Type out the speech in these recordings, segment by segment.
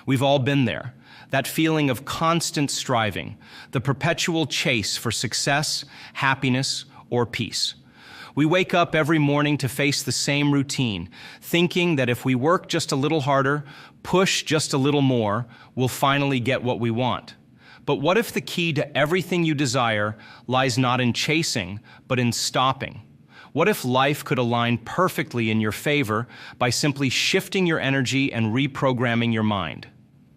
We've all been there. That feeling of constant striving, the perpetual chase for success, happiness, or peace. We wake up every morning to face the same routine, thinking that if we work just a little harder, push just a little more, we'll finally get what we want. But what if the key to everything you desire lies not in chasing, but in stopping? What if life could align perfectly in your favor by simply shifting your energy and reprogramming your mind?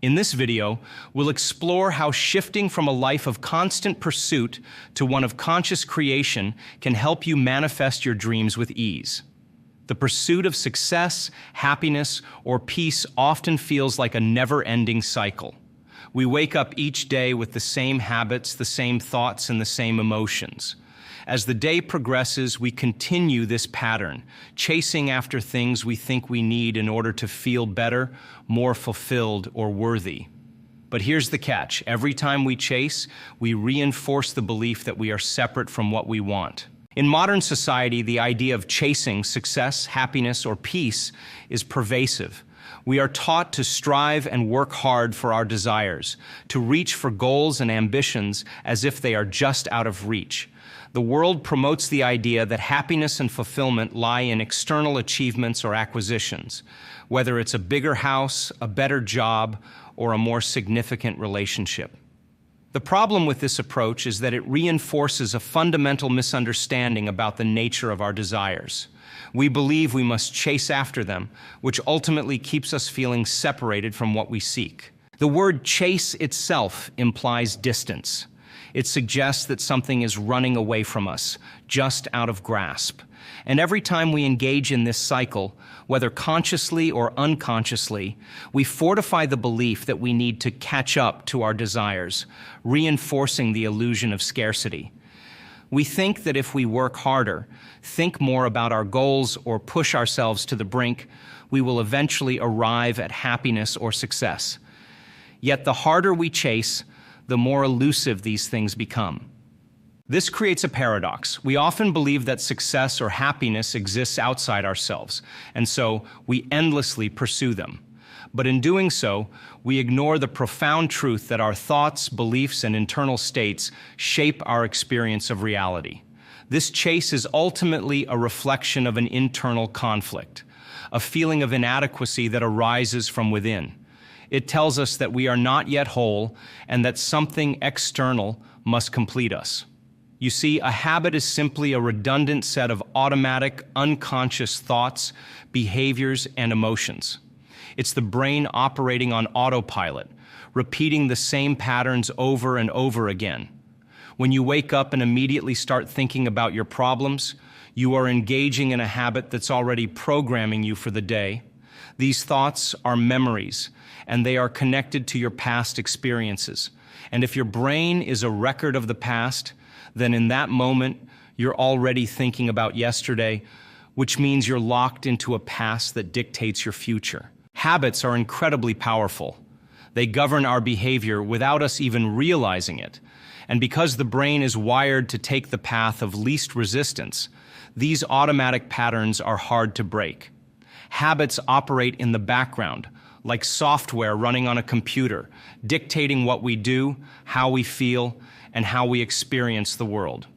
In this video, we'll explore how shifting from a life of constant pursuit to one of conscious creation can help you manifest your dreams with ease. The pursuit of success, happiness, or peace often feels like a never-ending cycle. We wake up each day with the same habits, the same thoughts, and the same emotions. As the day progresses, we continue this pattern, chasing after things we think we need in order to feel better, more fulfilled, or worthy. But here's the catch. Every time we chase, we reinforce the belief that we are separate from what we want. In modern society, the idea of chasing success, happiness, or peace is pervasive. We are taught to strive and work hard for our desires, to reach for goals and ambitions as if they are just out of reach. The world promotes the idea that happiness and fulfillment lie in external achievements or acquisitions, whether it's a bigger house, a better job, or a more significant relationship. The problem with this approach is that it reinforces a fundamental misunderstanding about the nature of our desires. We believe we must chase after them, which ultimately keeps us feeling separated from what we seek. The word chase itself implies distance. It suggests that something is running away from us, just out of grasp. And every time we engage in this cycle, whether consciously or unconsciously, we fortify the belief that we need to catch up to our desires, reinforcing the illusion of scarcity. We think that if we work harder, think more about our goals, or push ourselves to the brink, we will eventually arrive at happiness or success. Yet the harder we chase, the more elusive these things become. This creates a paradox. We often believe that success or happiness exists outside ourselves, and so we endlessly pursue them. But in doing so, we ignore the profound truth that our thoughts, beliefs, and internal states shape our experience of reality. This chase is ultimately a reflection of an internal conflict, a feeling of inadequacy that arises from within. It tells us that we are not yet whole and that something external must complete us. You see, a habit is simply a redundant set of automatic, unconscious thoughts, behaviors, and emotions. It's the brain operating on autopilot, repeating the same patterns over and over again. When you wake up and immediately start thinking about your problems, you are engaging in a habit that's already programming you for the day. These thoughts are memories, and they are connected to your past experiences. And if your brain is a record of the past, then in that moment, you're already thinking about yesterday, which means you're locked into a past that dictates your future. Habits are incredibly powerful. They govern our behavior without us even realizing it. And because the brain is wired to take the path of least resistance, these automatic patterns are hard to break. Habits operate in the background, like software running on a computer, dictating what we do, how we feel, and how we experience the world.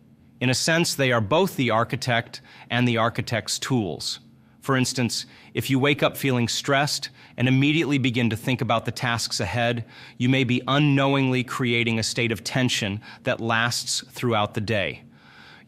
In a sense, they are both the architect and the architect's tools. For instance, if you wake up feeling stressed and immediately begin to think about the tasks ahead, you may be unknowingly creating a state of tension that lasts throughout the day.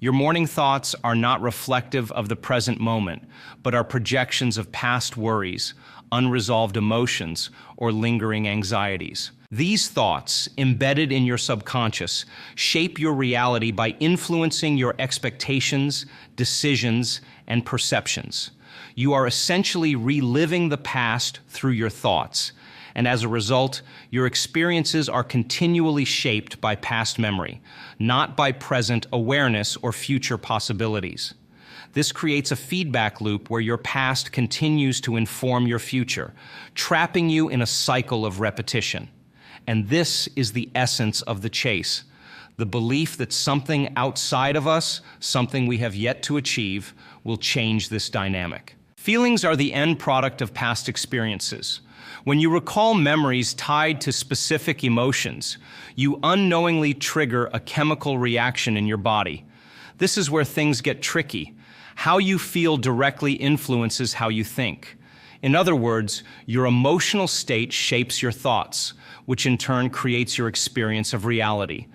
Your morning thoughts are not reflective of the present moment, but are projections of past worries, unresolved emotions, or lingering anxieties. These thoughts, embedded in your subconscious, shape your reality by influencing your expectations, decisions, and perceptions. You are essentially reliving the past through your thoughts, and as a result, your experiences are continually shaped by past memory, not by present awareness or future possibilities. This creates a feedback loop where your past continues to inform your future, trapping you in a cycle of repetition. And this is the essence of the chase, the belief that something outside of us, something we have yet to achieve, will change this dynamic. Feelings are the end product of past experiences. When you recall memories tied to specific emotions, you unknowingly trigger a chemical reaction in your body. This is where things get tricky. How you feel directly influences how you think. In other words, your emotional state shapes your thoughts, which in turn creates your experience of reality.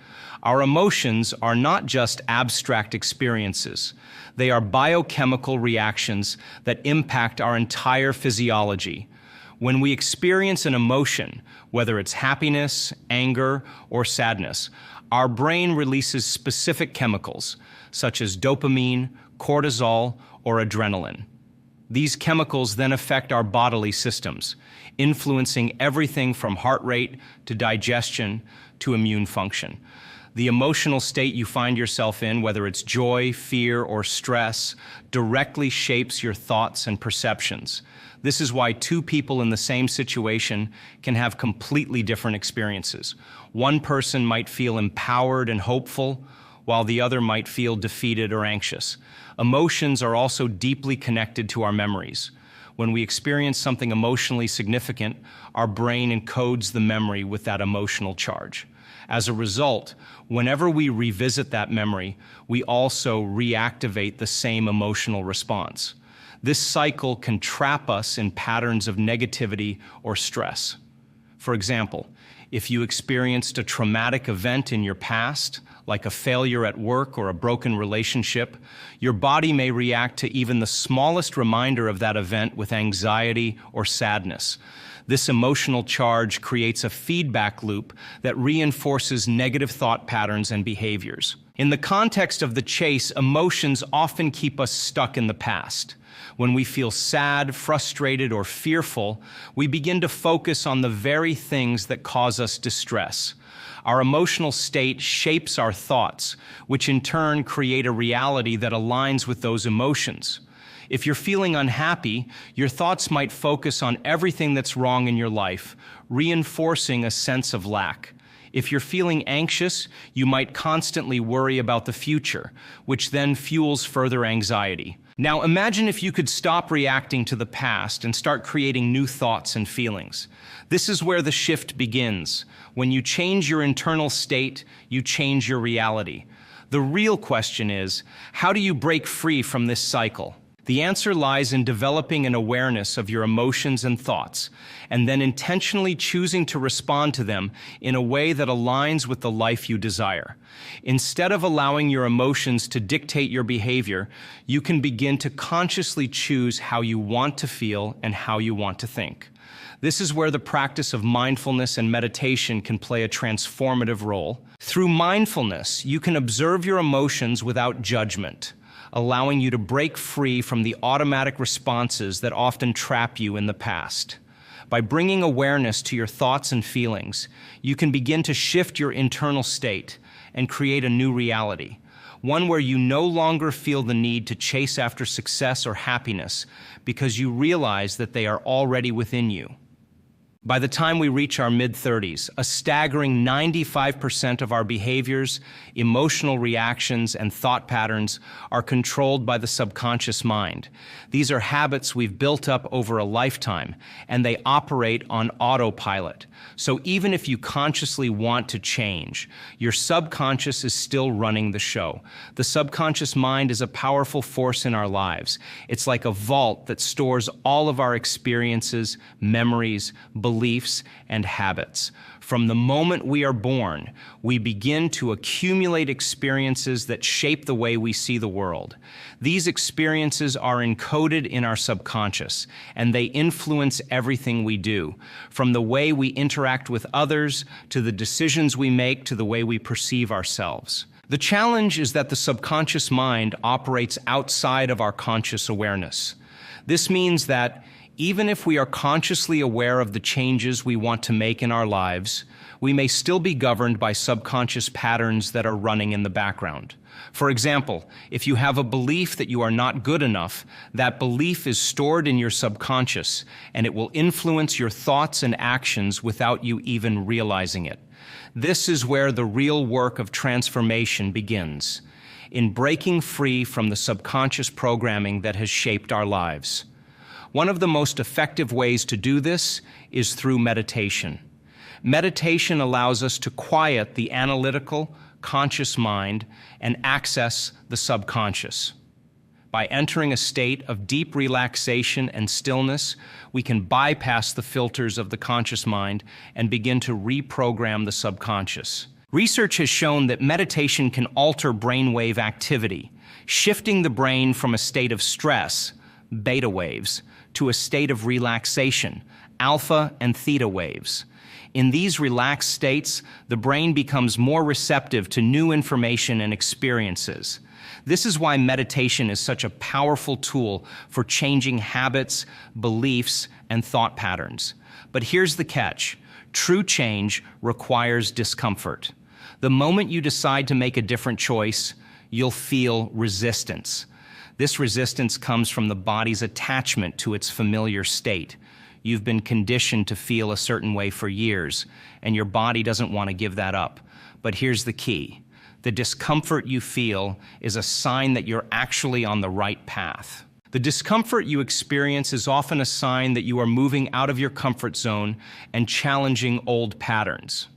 Our emotions are not just abstract experiences. They are biochemical reactions that impact our entire physiology. When we experience an emotion, whether it's happiness, anger, or sadness, our brain releases specific chemicals, such as dopamine, cortisol, or adrenaline. These chemicals then affect our bodily systems, influencing everything from heart rate to digestion to immune function. The emotional state you find yourself in, whether it's joy, fear, or stress, directly shapes your thoughts and perceptions. This is why two people in the same situation can have completely different experiences. One person might feel empowered and hopeful, while the other might feel defeated or anxious. Emotions are also deeply connected to our memories. When we experience something emotionally significant, our brain encodes the memory with that emotional charge. As a result, whenever we revisit that memory, we also reactivate the same emotional response. This cycle can trap us in patterns of negativity or stress. For example, if you experienced a traumatic event in your past, like a failure at work or a broken relationship, your body may react to even the smallest reminder of that event with anxiety or sadness. This emotional charge creates a feedback loop that reinforces negative thought patterns and behaviors. In the context of the chase, emotions often keep us stuck in the past. When we feel sad, frustrated, or fearful, we begin to focus on the very things that cause us distress. Our emotional state shapes our thoughts, which in turn create a reality that aligns with those emotions. If you're feeling unhappy, your thoughts might focus on everything that's wrong in your life, reinforcing a sense of lack. If you're feeling anxious, you might constantly worry about the future, which then fuels further anxiety. Now imagine if you could stop reacting to the past and start creating new thoughts and feelings. This is where the shift begins. When you change your internal state, you change your reality. The real question is, how do you break free from this cycle? The answer lies in developing an awareness of your emotions and thoughts, and then intentionally choosing to respond to them in a way that aligns with the life you desire. Instead of allowing your emotions to dictate your behavior, you can begin to consciously choose how you want to feel and how you want to think. This is where the practice of mindfulness and meditation can play a transformative role. Through mindfulness, you can observe your emotions without judgment, allowing you to break free from the automatic responses that often trap you in the past. By bringing awareness to your thoughts and feelings, you can begin to shift your internal state and create a new reality, one where you no longer feel the need to chase after success or happiness because you realize that they are already within you. By the time we reach our mid-30s, a staggering 95% of our behaviors, emotional reactions, and thought patterns are controlled by the subconscious mind. These are habits we've built up over a lifetime, and they operate on autopilot. So even if you consciously want to change, your subconscious is still running the show. The subconscious mind is a powerful force in our lives. It's like a vault that stores all of our experiences, memories, beliefs, and habits. From the moment we are born, we begin to accumulate experiences that shape the way we see the world. These experiences are encoded in our subconscious, and they influence everything we do, from the way we interact with others, to the decisions we make, to the way we perceive ourselves. The challenge is that the subconscious mind operates outside of our conscious awareness. This means that even if we are consciously aware of the changes we want to make in our lives, we may still be governed by subconscious patterns that are running in the background. For example, if you have a belief that you are not good enough, that belief is stored in your subconscious, and it will influence your thoughts and actions without you even realizing it. This is where the real work of transformation begins, in breaking free from the subconscious programming that has shaped our lives. One of the most effective ways to do this is through meditation. Meditation allows us to quiet the analytical, conscious mind and access the subconscious. By entering a state of deep relaxation and stillness, we can bypass the filters of the conscious mind and begin to reprogram the subconscious. Research has shown that meditation can alter brainwave activity, shifting the brain from a state of stress, beta waves, to a state of relaxation, alpha and theta waves. In these relaxed states, the brain becomes more receptive to new information and experiences. This is why meditation is such a powerful tool for changing habits, beliefs, and thought patterns. But here's the catch. True change requires discomfort. The moment you decide to make a different choice, you'll feel resistance. This resistance comes from the body's attachment to its familiar state. You've been conditioned to feel a certain way for years, and your body doesn't want to give that up. But here's the key. The discomfort you feel is a sign that you're actually on the right path. The discomfort you experience is often a sign that you are moving out of your comfort zone and challenging old patterns.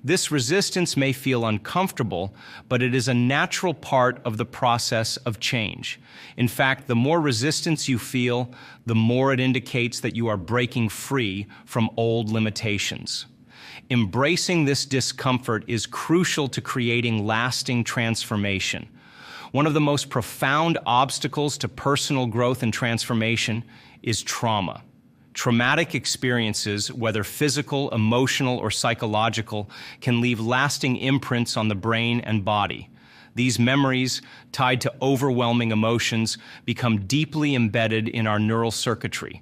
This resistance may feel uncomfortable, but it is a natural part of the process of change. In fact, the more resistance you feel, the more it indicates that you are breaking free from old limitations. Embracing this discomfort is crucial to creating lasting transformation. One of the most profound obstacles to personal growth and transformation is trauma. Traumatic experiences, whether physical, emotional, or psychological, can leave lasting imprints on the brain and body. These memories, tied to overwhelming emotions, become deeply embedded in our neural circuitry.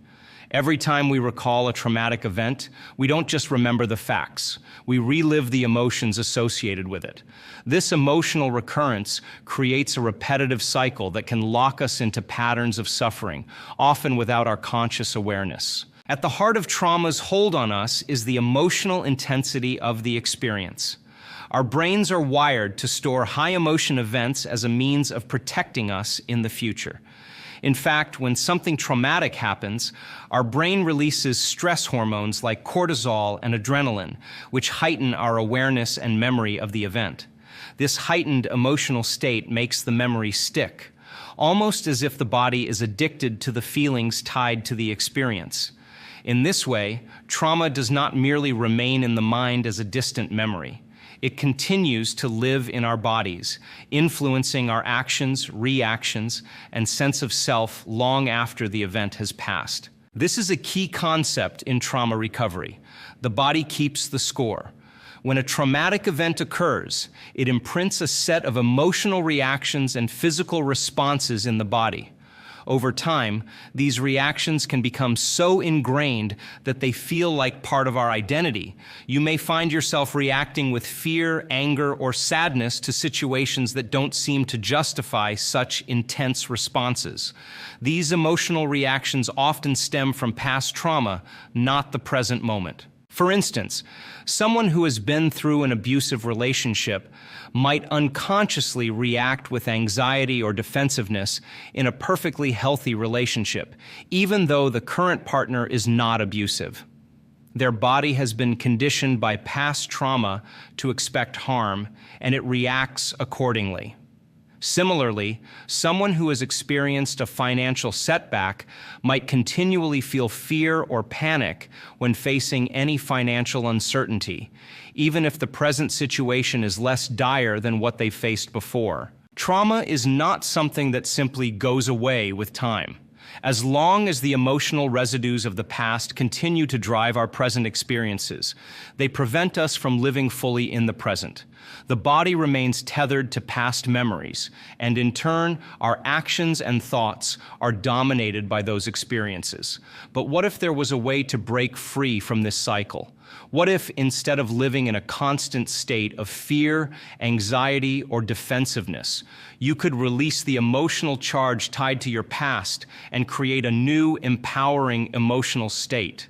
Every time we recall a traumatic event, we don't just remember the facts. We relive the emotions associated with it. This emotional recurrence creates a repetitive cycle that can lock us into patterns of suffering, often without our conscious awareness. At the heart of trauma's hold on us is the emotional intensity of the experience. Our brains are wired to store high-emotion events as a means of protecting us in the future. In fact, when something traumatic happens, our brain releases stress hormones like cortisol and adrenaline, which heighten our awareness and memory of the event. This heightened emotional state makes the memory stick, almost as if the body is addicted to the feelings tied to the experience. In this way, trauma does not merely remain in the mind as a distant memory. It continues to live in our bodies, influencing our actions, reactions, and sense of self long after the event has passed. This is a key concept in trauma recovery. The body keeps the score. When a traumatic event occurs, it imprints a set of emotional reactions and physical responses in the body. Over time, these reactions can become so ingrained that they feel like part of our identity. You may find yourself reacting with fear, anger, or sadness to situations that don't seem to justify such intense responses. These emotional reactions often stem from past trauma, not the present moment. For instance, someone who has been through an abusive relationship might unconsciously react with anxiety or defensiveness in a perfectly healthy relationship, even though the current partner is not abusive. Their body has been conditioned by past trauma to expect harm, and it reacts accordingly. Similarly, someone who has experienced a financial setback might continually feel fear or panic when facing any financial uncertainty, even if the present situation is less dire than what they faced before. Trauma is not something that simply goes away with time. As long as the emotional residues of the past continue to drive our present experiences, they prevent us from living fully in the present. The body remains tethered to past memories, and in turn, our actions and thoughts are dominated by those experiences. But what if there was a way to break free from this cycle? What if, instead of living in a constant state of fear, anxiety, or defensiveness, you could release the emotional charge tied to your past and create a new, empowering emotional state?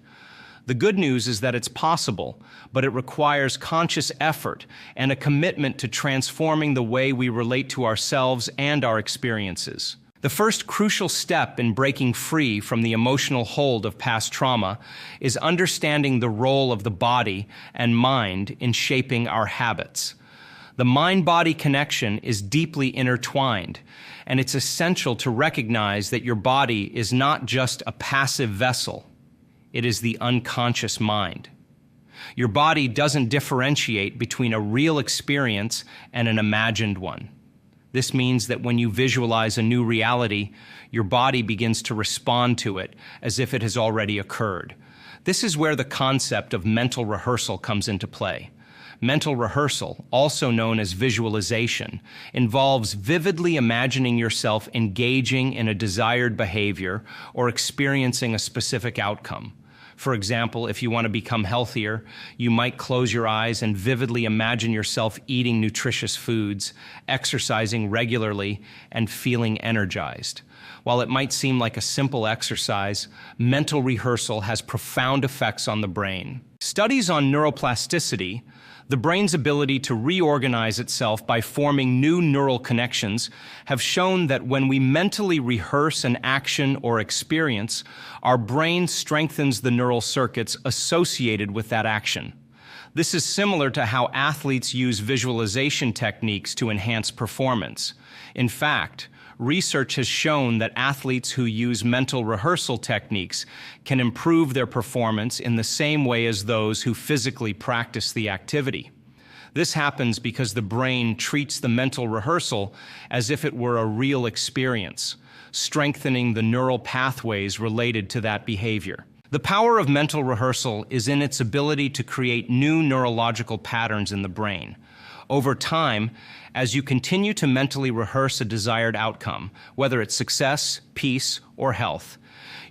The good news is that it's possible, but it requires conscious effort and a commitment to transforming the way we relate to ourselves and our experiences. The first crucial step in breaking free from the emotional hold of past trauma is understanding the role of the body and mind in shaping our habits. The mind-body connection is deeply intertwined, and it's essential to recognize that your body is not just a passive vessel, it is the unconscious mind. Your body doesn't differentiate between a real experience and an imagined one. This means that when you visualize a new reality, your body begins to respond to it as if it has already occurred. This is where the concept of mental rehearsal comes into play. Mental rehearsal, also known as visualization, involves vividly imagining yourself engaging in a desired behavior or experiencing a specific outcome. For example, if you want to become healthier, you might close your eyes and vividly imagine yourself eating nutritious foods, exercising regularly, and feeling energized. While it might seem like a simple exercise, mental rehearsal has profound effects on the brain. Studies on neuroplasticity, the brain's ability to reorganize itself by forming new neural connections, have shown that when we mentally rehearse an action or experience, our brain strengthens the neural circuits associated with that action. This is similar to how athletes use visualization techniques to enhance performance. In fact, research has shown that athletes who use mental rehearsal techniques can improve their performance in the same way as those who physically practice the activity. This happens because the brain treats the mental rehearsal as if it were a real experience, strengthening the neural pathways related to that behavior. The power of mental rehearsal is in its ability to create new neurological patterns in the brain. Over time, as you continue to mentally rehearse a desired outcome, whether it's success, peace, or health,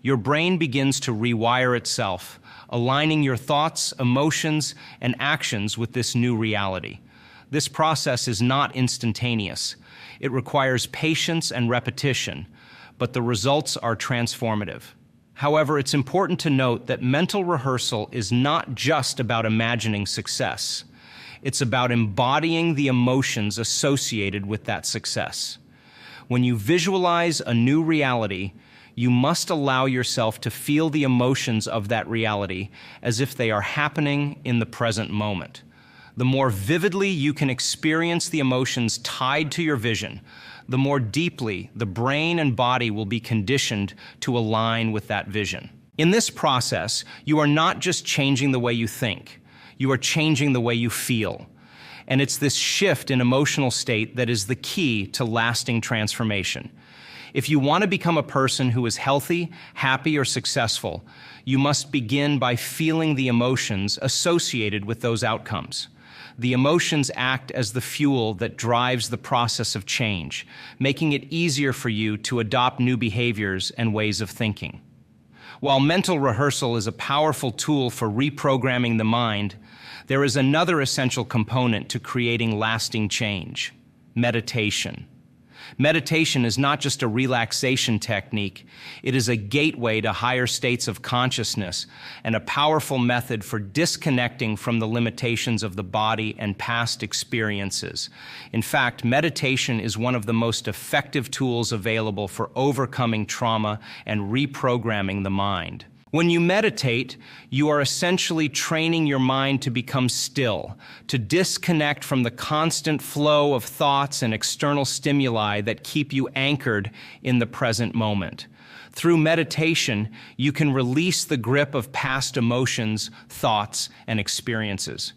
your brain begins to rewire itself, aligning your thoughts, emotions, and actions with this new reality. This process is not instantaneous. It requires patience and repetition, but the results are transformative. However, it's important to note that mental rehearsal is not just about imagining success. It's about embodying the emotions associated with that success. When you visualize a new reality, you must allow yourself to feel the emotions of that reality as if they are happening in the present moment. The more vividly you can experience the emotions tied to your vision, the more deeply the brain and body will be conditioned to align with that vision. In this process, you are not just changing the way you think, you are changing the way you feel. And it's this shift in emotional state that is the key to lasting transformation. If you want to become a person who is healthy, happy, or successful, you must begin by feeling the emotions associated with those outcomes. The emotions act as the fuel that drives the process of change, making it easier for you to adopt new behaviors and ways of thinking. While mental rehearsal is a powerful tool for reprogramming the mind, there is another essential component to creating lasting change: meditation. Meditation is not just a relaxation technique, it is a gateway to higher states of consciousness and a powerful method for disconnecting from the limitations of the body and past experiences. In fact, meditation is one of the most effective tools available for overcoming trauma and reprogramming the mind. When you meditate, you are essentially training your mind to become still, to disconnect from the constant flow of thoughts and external stimuli that keep you anchored in the present moment. Through meditation, you can release the grip of past emotions, thoughts, and experiences.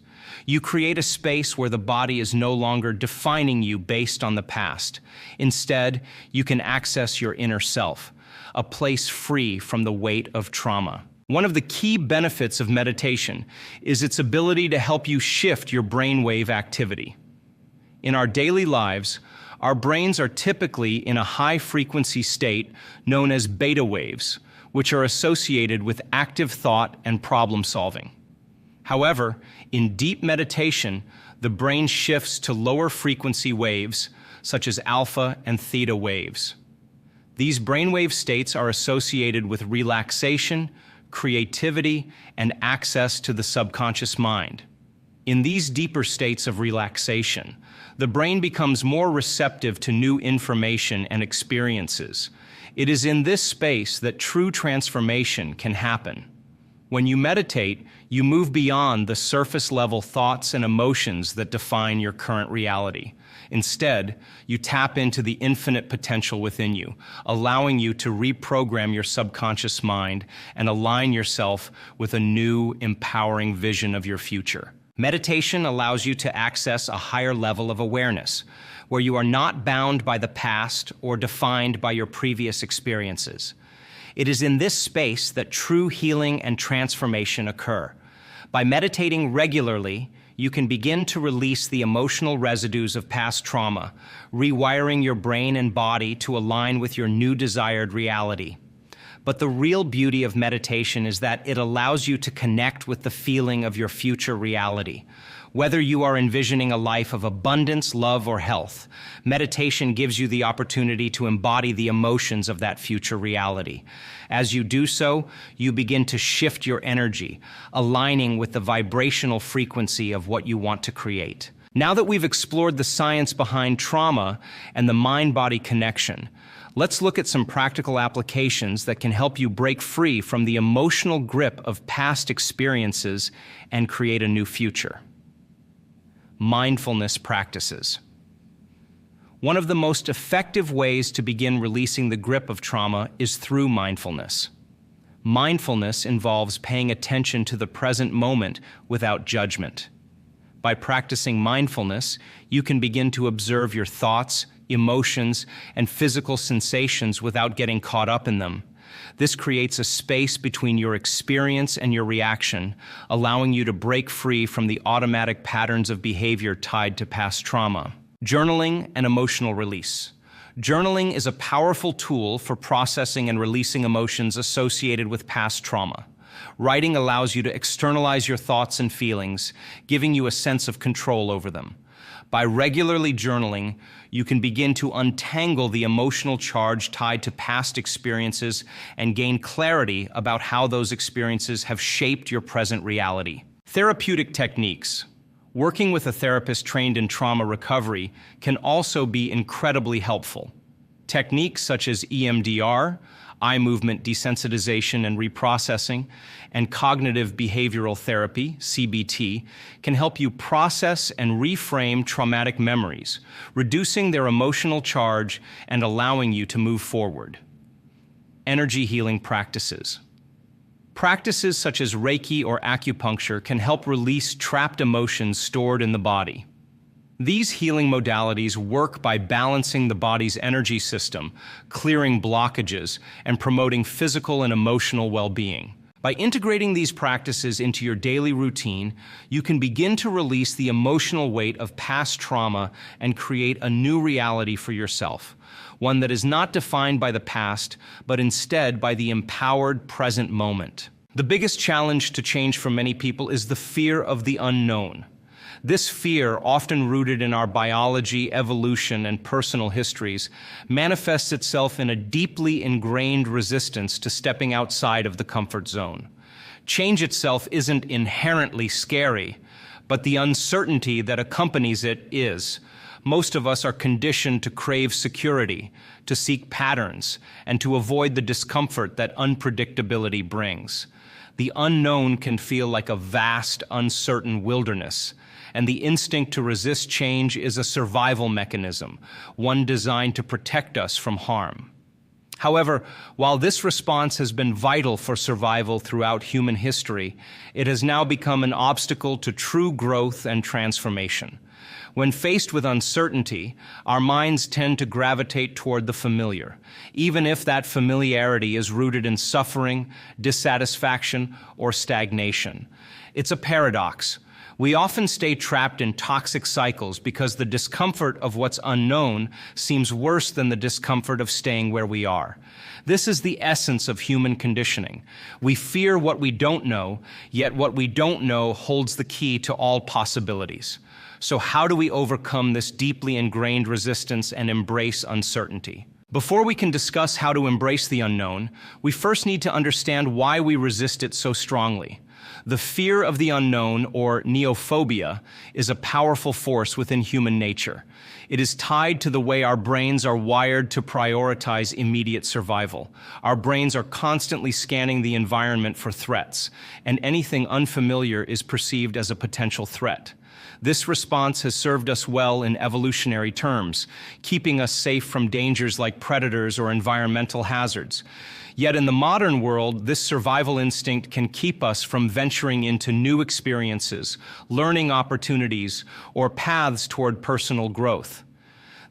You create a space where the body is no longer defining you based on the past. Instead, you can access your inner self, a place free from the weight of trauma. One of the key benefits of meditation is its ability to help you shift your brainwave activity. In our daily lives, our brains are typically in a high-frequency state known as beta waves, which are associated with active thought and problem-solving. However, in deep meditation, the brain shifts to lower-frequency waves, such as alpha and theta waves. These brainwave states are associated with relaxation, creativity, and access to the subconscious mind. In these deeper states of relaxation, the brain becomes more receptive to new information and experiences. It is in this space that true transformation can happen. When you meditate, you move beyond the surface-level thoughts and emotions that define your current reality. Instead, you tap into the infinite potential within you, allowing you to reprogram your subconscious mind and align yourself with a new, empowering vision of your future. Meditation allows you to access a higher level of awareness, where you are not bound by the past or defined by your previous experiences. It is in this space that true healing and transformation occur. By meditating regularly, you can begin to release the emotional residues of past trauma, rewiring your brain and body to align with your new desired reality. But the real beauty of meditation is that it allows you to connect with the feeling of your future reality. Whether you are envisioning a life of abundance, love, or health, meditation gives you the opportunity to embody the emotions of that future reality. As you do so, you begin to shift your energy, aligning with the vibrational frequency of what you want to create. Now that we've explored the science behind trauma and the mind-body connection, let's look at some practical applications that can help you break free from the emotional grip of past experiences and create a new future. Mindfulness practices. One of the most effective ways to begin releasing the grip of trauma is through mindfulness. Mindfulness involves paying attention to the present moment without judgment. By practicing mindfulness, you can begin to observe your thoughts, emotions, and physical sensations without getting caught up in them. This creates a space between your experience and your reaction, allowing you to break free from the automatic patterns of behavior tied to past trauma. Journaling and emotional release. Journaling is a powerful tool for processing and releasing emotions associated with past trauma. Writing allows you to externalize your thoughts and feelings, giving you a sense of control over them. By regularly journaling, you can begin to untangle the emotional charge tied to past experiences and gain clarity about how those experiences have shaped your present reality. Therapeutic techniques. Working with a therapist trained in trauma recovery can also be incredibly helpful. Techniques such as EMDR, eye movement desensitization and reprocessing, and cognitive behavioral therapy, CBT, can help you process and reframe traumatic memories, reducing their emotional charge and allowing you to move forward. Energy healing practices. Practices such as Reiki or acupuncture can help release trapped emotions stored in the body. These healing modalities work by balancing the body's energy system, clearing blockages, and promoting physical and emotional well-being. By integrating these practices into your daily routine, you can begin to release the emotional weight of past trauma and create a new reality for yourself, one that is not defined by the past, but instead by the empowered present moment. The biggest challenge to change for many people is the fear of the unknown. This fear, often rooted in our biology, evolution, and personal histories, manifests itself in a deeply ingrained resistance to stepping outside of the comfort zone. Change itself isn't inherently scary, but the uncertainty that accompanies it is. Most of us are conditioned to crave security, to seek patterns, and to avoid the discomfort that unpredictability brings. The unknown can feel like a vast, uncertain wilderness, and the instinct to resist change is a survival mechanism, one designed to protect us from harm. However, while this response has been vital for survival throughout human history, it has now become an obstacle to true growth and transformation. When faced with uncertainty, our minds tend to gravitate toward the familiar, even if that familiarity is rooted in suffering, dissatisfaction, or stagnation. It's a paradox. We often stay trapped in toxic cycles because the discomfort of what's unknown seems worse than the discomfort of staying where we are. This is the essence of human conditioning. We fear what we don't know, yet what we don't know holds the key to all possibilities. So how do we overcome this deeply ingrained resistance and embrace uncertainty? Before we can discuss how to embrace the unknown, we first need to understand why we resist it so strongly. The fear of the unknown, or neophobia, is a powerful force within human nature. It is tied to the way our brains are wired to prioritize immediate survival. Our brains are constantly scanning the environment for threats, and anything unfamiliar is perceived as a potential threat. This response has served us well in evolutionary terms, keeping us safe from dangers like predators or environmental hazards. Yet in the modern world, this survival instinct can keep us from venturing into new experiences, learning opportunities, or paths toward personal growth.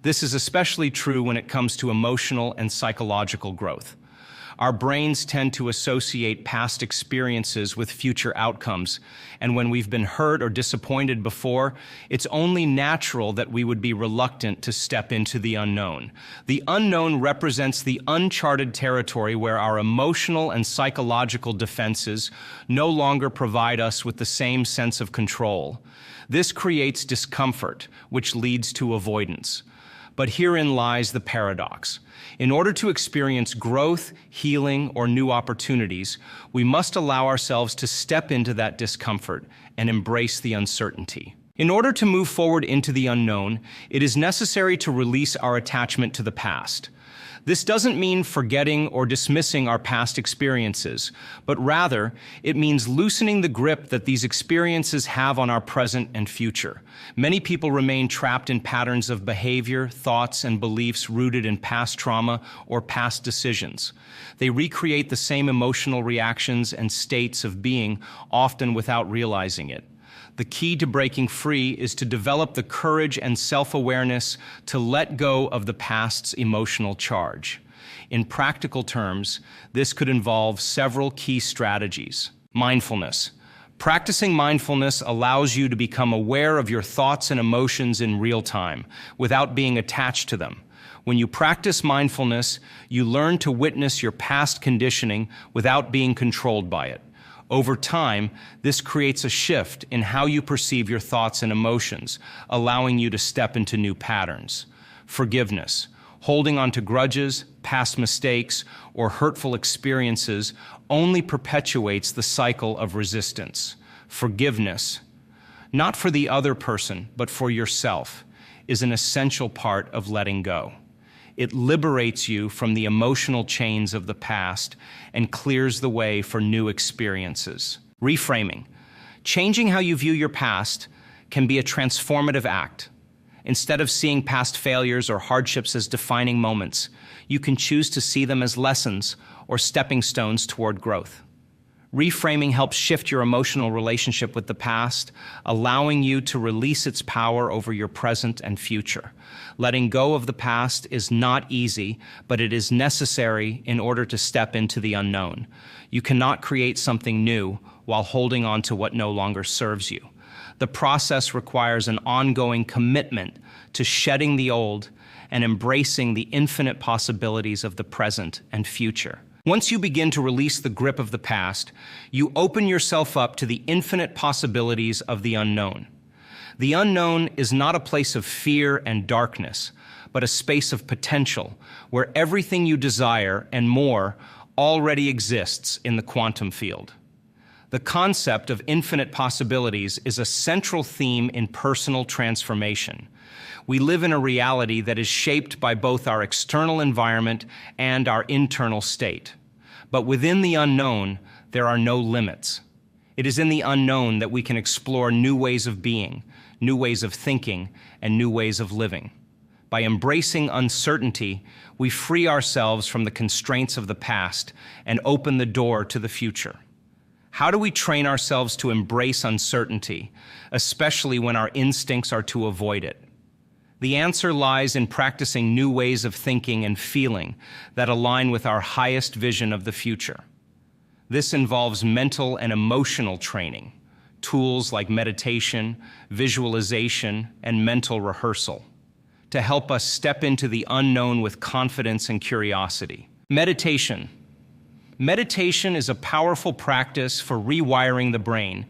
This is especially true when it comes to emotional and psychological growth. Our brains tend to associate past experiences with future outcomes, and when we've been hurt or disappointed before, it's only natural that we would be reluctant to step into the unknown. The unknown represents the uncharted territory where our emotional and psychological defenses no longer provide us with the same sense of control. This creates discomfort, which leads to avoidance. But herein lies the paradox. In order to experience growth, healing, or new opportunities, we must allow ourselves to step into that discomfort and embrace the uncertainty. In order to move forward into the unknown, it is necessary to release our attachment to the past. This doesn't mean forgetting or dismissing our past experiences, but rather, it means loosening the grip that these experiences have on our present and future. Many people remain trapped in patterns of behavior, thoughts, and beliefs rooted in past trauma or past decisions. They recreate the same emotional reactions and states of being, often without realizing it. The key to breaking free is to develop the courage and self-awareness to let go of the past's emotional charge. In practical terms, this could involve several key strategies. Mindfulness. Practicing mindfulness allows you to become aware of your thoughts and emotions in real time, without being attached to them. When you practice mindfulness, you learn to witness your past conditioning without being controlled by it. Over time, this creates a shift in how you perceive your thoughts and emotions, allowing you to step into new patterns. Forgiveness. Holding on to grudges, past mistakes, or hurtful experiences only perpetuates the cycle of resistance. Forgiveness, not for the other person, but for yourself, is an essential part of letting go. It liberates you from the emotional chains of the past and clears the way for new experiences. Reframing. Changing how you view your past can be a transformative act. Instead of seeing past failures or hardships as defining moments, you can choose to see them as lessons or stepping stones toward growth. Reframing helps shift your emotional relationship with the past, allowing you to release its power over your present and future. Letting go of the past is not easy, but it is necessary in order to step into the unknown. You cannot create something new while holding on to what no longer serves you. The process requires an ongoing commitment to shedding the old and embracing the infinite possibilities of the present and future. Once you begin to release the grip of the past, you open yourself up to the infinite possibilities of the unknown. The unknown is not a place of fear and darkness, but a space of potential where everything you desire and more already exists in the quantum field. The concept of infinite possibilities is a central theme in personal transformation. We live in a reality that is shaped by both our external environment and our internal state. But within the unknown, there are no limits. It is in the unknown that we can explore new ways of being, new ways of thinking, and new ways of living. By embracing uncertainty, we free ourselves from the constraints of the past and open the door to the future. How do we train ourselves to embrace uncertainty, especially when our instincts are to avoid it? The answer lies in practicing new ways of thinking and feeling that align with our highest vision of the future. This involves mental and emotional training, tools like meditation, visualization, and mental rehearsal, to help us step into the unknown with confidence and curiosity. Meditation. Meditation is a powerful practice for rewiring the brain.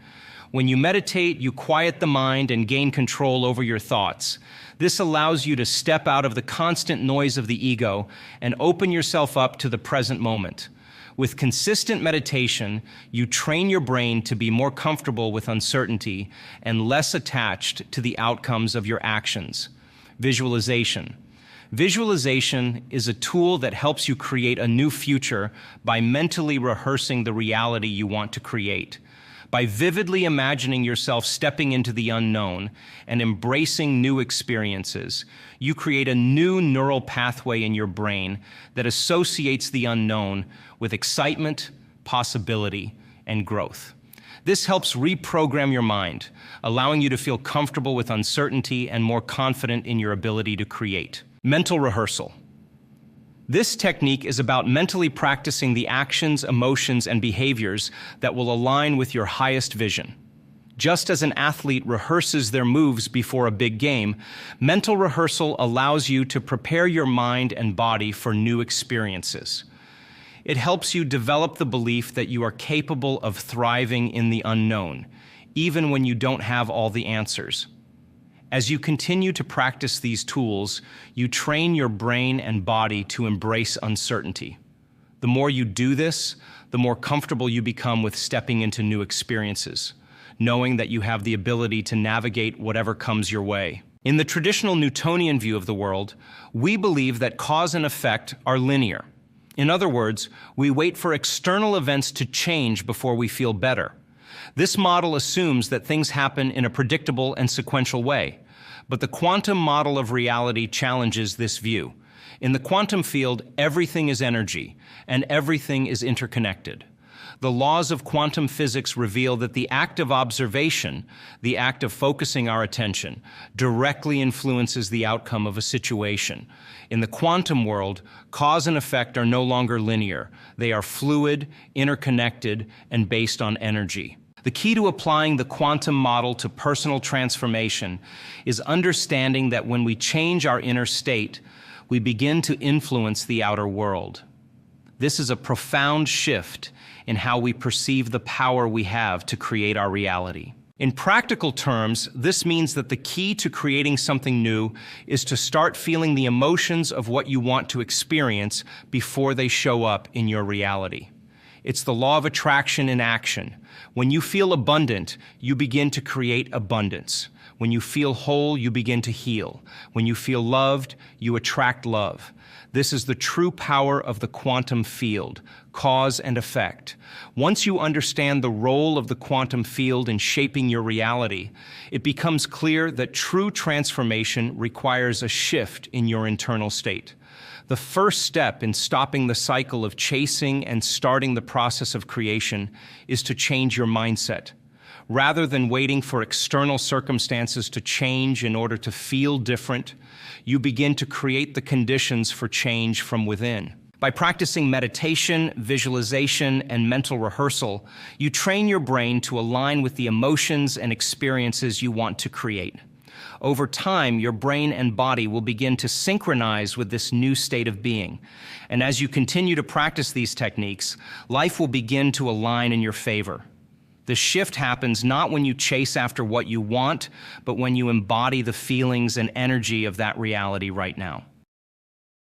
When you meditate, you quiet the mind and gain control over your thoughts. This allows you to step out of the constant noise of the ego and open yourself up to the present moment. With consistent meditation, you train your brain to be more comfortable with uncertainty and less attached to the outcomes of your actions. Visualization. Visualization is a tool that helps you create a new future by mentally rehearsing the reality you want to create. By vividly imagining yourself stepping into the unknown and embracing new experiences, you create a new neural pathway in your brain that associates the unknown with excitement, possibility, and growth. This helps reprogram your mind, allowing you to feel comfortable with uncertainty and more confident in your ability to create. Mental rehearsal. This technique is about mentally practicing the actions, emotions, and behaviors that will align with your highest vision. Just as an athlete rehearses their moves before a big game, mental rehearsal allows you to prepare your mind and body for new experiences. It helps you develop the belief that you are capable of thriving in the unknown, even when you don't have all the answers. As you continue to practice these tools, you train your brain and body to embrace uncertainty. The more you do this, the more comfortable you become with stepping into new experiences, knowing that you have the ability to navigate whatever comes your way. In the traditional Newtonian view of the world, we believe that cause and effect are linear. In other words, we wait for external events to change before we feel better. This model assumes that things happen in a predictable and sequential way, but the quantum model of reality challenges this view. In the quantum field, everything is energy, and everything is interconnected. The laws of quantum physics reveal that the act of observation, the act of focusing our attention, directly influences the outcome of a situation. In the quantum world, cause and effect are no longer linear. They are fluid, interconnected, and based on energy. The key to applying the quantum model to personal transformation is understanding that when we change our inner state, we begin to influence the outer world. This is a profound shift in how we perceive the power we have to create our reality. In practical terms, this means that the key to creating something new is to start feeling the emotions of what you want to experience before they show up in your reality. It's the law of attraction in action. When you feel abundant, you begin to create abundance. When you feel whole, you begin to heal. When you feel loved, you attract love. This is the true power of the quantum field, cause and effect. Once you understand the role of the quantum field in shaping your reality, it becomes clear that true transformation requires a shift in your internal state. The first step in stopping the cycle of chasing and starting the process of creation is to change your mindset. Rather than waiting for external circumstances to change in order to feel different, you begin to create the conditions for change from within. By practicing meditation, visualization, and mental rehearsal, you train your brain to align with the emotions and experiences you want to create. Over time, your brain and body will begin to synchronize with this new state of being. And as you continue to practice these techniques, life will begin to align in your favor. The shift happens not when you chase after what you want, but when you embody the feelings and energy of that reality right now.